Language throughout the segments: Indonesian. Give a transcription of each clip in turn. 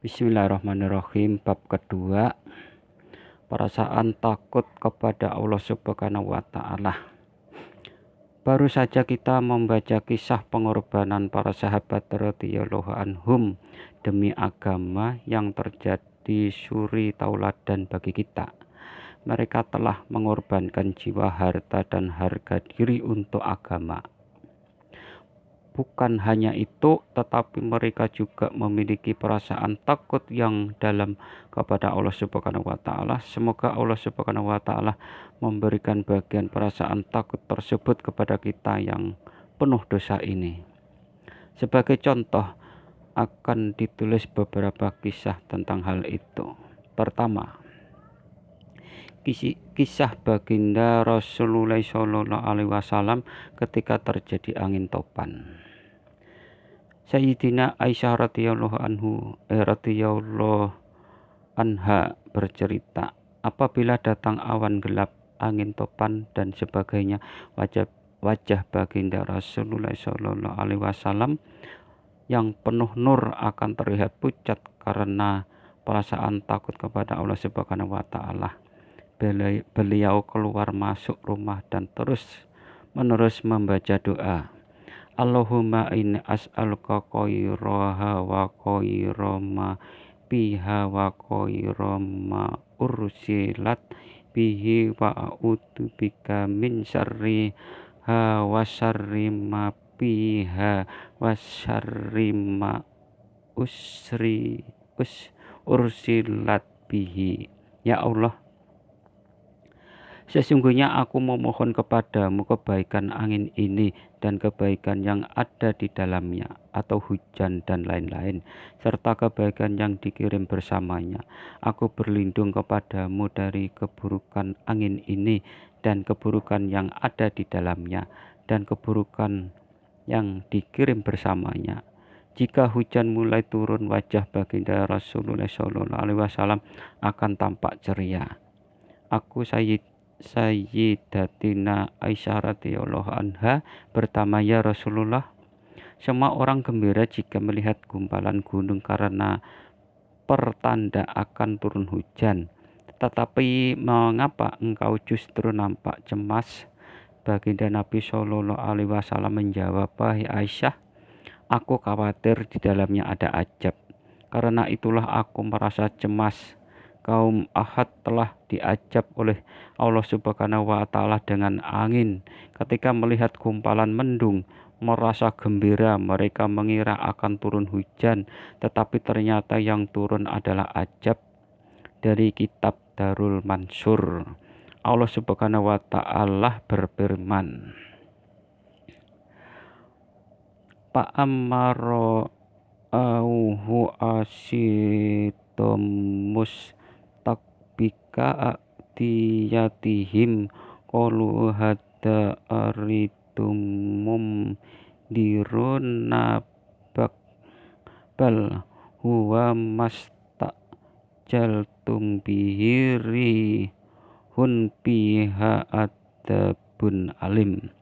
Bismillahirrahmanirrahim. Bab kedua, perasaan takut kepada Allah Subhanahu wa Ta'ala. Baru saja kita membaca kisah pengorbanan para sahabat radhiyallahu anhum demi agama yang terjadi suri tauladan bagi kita. Mereka telah mengorbankan jiwa, harta, dan harga diri untuk agama. Bukan hanya itu, tetapi mereka juga memiliki perasaan takut yang dalam kepada Allah Subhanahu wa Ta'ala. Semoga Allah Subhanahu wa Ta'ala memberikan bagian perasaan takut tersebut kepada kita yang penuh dosa ini. Sebagai contoh, akan ditulis beberapa kisah tentang hal itu. Pertama, kisah baginda Rasulullah SAW ketika terjadi angin topan. Sayyidina Aisyah radhiyallahu anha bercerita, apabila datang awan gelap, angin topan dan sebagainya, wajah baginda Rasulullah SAW yang penuh nur akan terlihat pucat karena perasaan takut kepada Allah Subhanahu wa Ta'ala. Beliau keluar masuk rumah dan terus-menerus membaca doa. Allahumma inni as'aluka khairaha wa khairama biha wa khairama ursilat bihi wa a'udzu bika min syarriha wa syarri ma biha wa syarri ma ursilat bihi. Ya Allah, sesungguhnya aku memohon kepadamu kebaikan angin ini dan kebaikan yang ada di dalamnya, atau hujan dan lain-lain, serta kebaikan yang dikirim bersamanya. Aku berlindung kepadamu dari keburukan angin ini dan keburukan yang ada di dalamnya dan keburukan yang dikirim bersamanya. Jika hujan mulai turun, wajah baginda Rasulullah SAW akan tampak ceria. Aku Sayyidatina Aisyah radhiyallahu anha bertanya, ya Rasulullah, semua orang gembira jika melihat gumpalan gunung karena pertanda akan turun hujan. Tetapi mengapa engkau justru nampak cemas? Baginda Nabi Shallallahu Alaihi Wasallam menjawab, wahai Aisyah, aku khawatir di dalamnya ada ajab. Karena itulah aku merasa cemas. Kaum Ahad telah diajab oleh Allah Subhanahu wa Ta'ala dengan angin. Ketika melihat gumpalan mendung, merasa gembira, mereka mengira akan turun hujan, tetapi ternyata yang turun adalah ajab. Dari kitab Darul Mansur, Allah Subhanahu wa Ta'ala berfirman, Pa'amaro auhu asitomus bika diyatihim qalu hadza aridumum diruna bal huwa mastajaltum bihiri hun biha adabun alim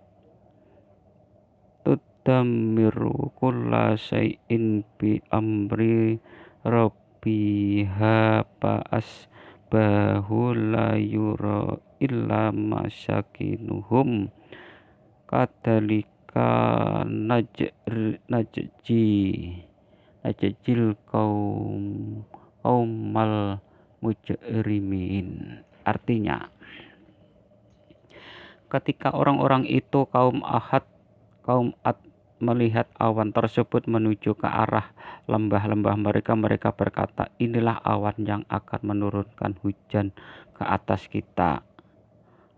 tudamiru kulla syai'in bi amri rabbiha pa'as bahu la yura illa masyakinuhum kadalika najjil kaumal mujrimin. Artinya, ketika orang-orang itu kaum Ad melihat awan tersebut menuju ke arah lembah-lembah mereka berkata, inilah awan yang akan menurunkan hujan ke atas kita.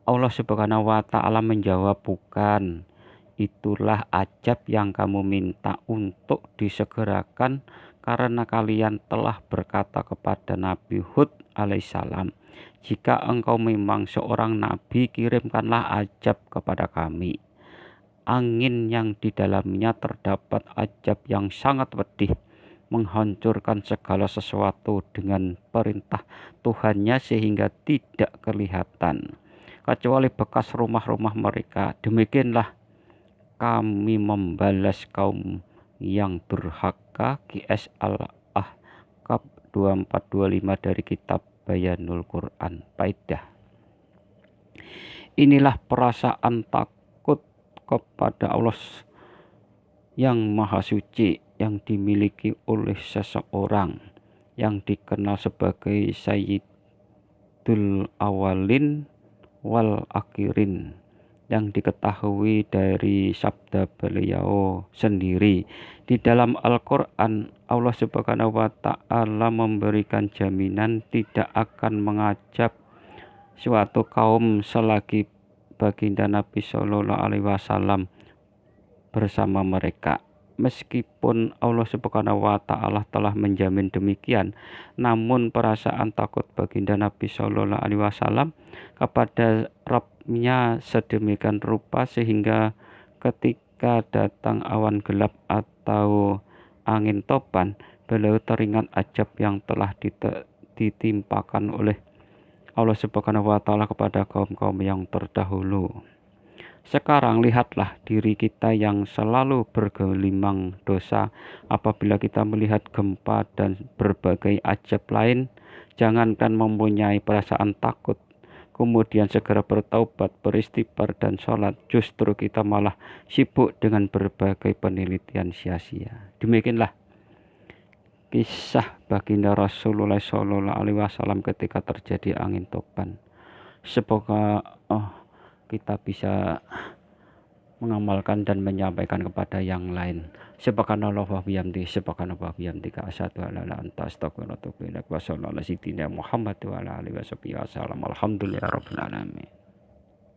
Allah Subhanahu wa Ta'ala menjawab, bukan, itulah ajab yang kamu minta untuk disegerakan karena kalian telah berkata kepada Nabi Hud alaihissalam, jika engkau memang seorang nabi, kirimkanlah ajab kepada kami. Angin yang di dalamnya terdapat ajab yang sangat pedih, menghancurkan segala sesuatu dengan perintah Tuhannya sehingga tidak kelihatan kecuali bekas rumah-rumah mereka. Demikianlah kami membalas kaum yang durhaka. QS Al-Ahqaf 24-25 dari kitab Bayanul Quran. Faedah. Inilah perasaan takut kepada Allah yang Maha Suci yang dimiliki oleh seseorang yang dikenal sebagai Sayyidul Awalin wal Akhirin, yang diketahui dari sabda beliau sendiri. Di dalam Al-Quran, Allah Subhanahu wa Ta'ala memberikan jaminan tidak akan mengajab suatu kaum selagi baginda Nabi Shallallahu Alaihi Wasallam bersama mereka. Meskipun Allah Subhanahu wa Ta'ala telah menjamin demikian, namun perasaan takut baginda Nabi Shallallahu Alaihi Wasallam kepada Rabb-Nya sedemikian rupa sehingga ketika datang awan gelap atau angin topan, beliau teringat ajab yang telah ditimpakan oleh Allah Subhanahu wa Ta'ala kepada kaum-kaum yang terdahulu. Sekarang lihatlah diri kita yang selalu bergelimang dosa. Apabila kita melihat gempa dan berbagai ajab lain, jangankan mempunyai perasaan takut, kemudian segera bertaubat, beristighfar dan sholat, justru kita malah sibuk dengan berbagai penelitian sia-sia. Demikianlah kisah baginda Rasulullah Shallallahu Alaihi Wasallam ketika terjadi angin topan. Semoga kita bisa mengamalkan dan menyampaikan kepada yang lain. Subhanallah wa bihamdihi, subhanallah wa bihamdika, asyhadu an la ilaha illa anta, astaghfiruka wa atubu ilaik. Wa sallallahu ala sayyidina Muhammad wa ala alihi wasallam. Alhamdulillahirabbil alamin.